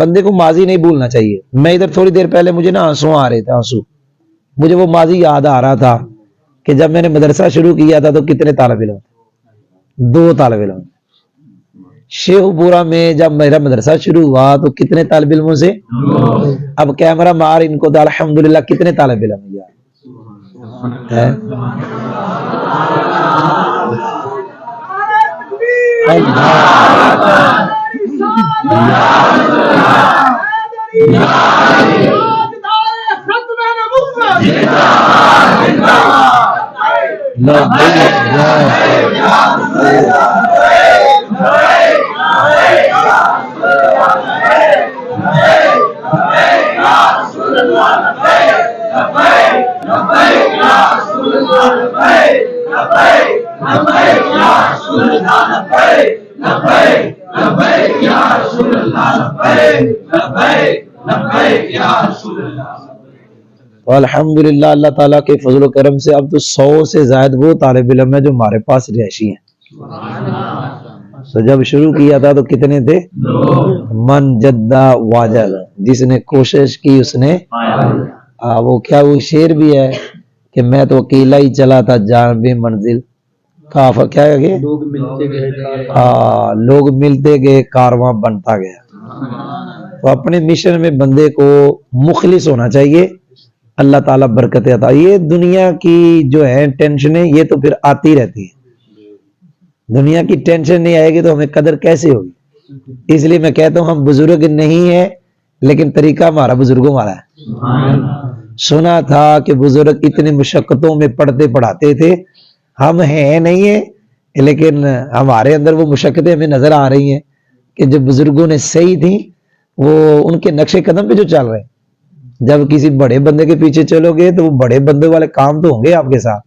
بندے کو ماضی نہیں بھولنا چاہیے. میں ادھر تھوڑی دیر پہلے مجھے نا آنسو آ رہے تھے, آنسو, مجھے وہ ماضی یاد آ رہا تھا کہ جب میں نے مدرسہ شروع کیا تھا تو کتنے طالب علم, 2 طالب علم. شیخ پورا میں جب میرا مدرسہ شروع ہوا تو کتنے طالب علموں سے, اب کیمرہ مار ان کو تو الحمدللہ کتنے طالب علم ہے. الحمدللہ اللہ تعالیٰ کے فضل و کرم سے اب تو 100 سے زائد وہ طالب علم ہیں جو ہمارے پاس رہائشی ہیں. تو جب شروع کیا تھا تو کتنے تھے؟ من جدہ واجد, جس نے کوشش کی اس نے, وہ کیا وہ شعر بھی ہے کہ میں تو اکیلا ہی چلا تھا جانب منزل, کافر کیا ہے, لوگ ملتے گئے کارواں بنتا گیا. تو اپنے مشن میں بندے کو مخلص ہونا چاہیے, اللہ تعالیٰ برکت عطا. یہ دنیا کی جو ہے ٹینشنیں یہ تو پھر آتی رہتی ہیں, دنیا کی ٹینشن نہیں آئے گی تو ہمیں قدر کیسے ہوگی. اس لیے میں کہتا ہوں ہم بزرگ نہیں ہیں لیکن طریقہ ہمارا بزرگوں والا ہے. سنا تھا کہ بزرگ اتنے مشقتوں میں پڑھتے پڑھاتے تھے, ہم ہیں نہیں ہیں لیکن ہمارے اندر وہ مشقتیں ہمیں نظر آ رہی ہیں کہ جو بزرگوں نے صحیح تھیں وہ ان کے نقش قدم پہ جو چل رہے ہیں. جب کسی بڑے بندے کے پیچھے چلو گے تو وہ بڑے بندے والے کام تو ہوں گے آپ کے ساتھ,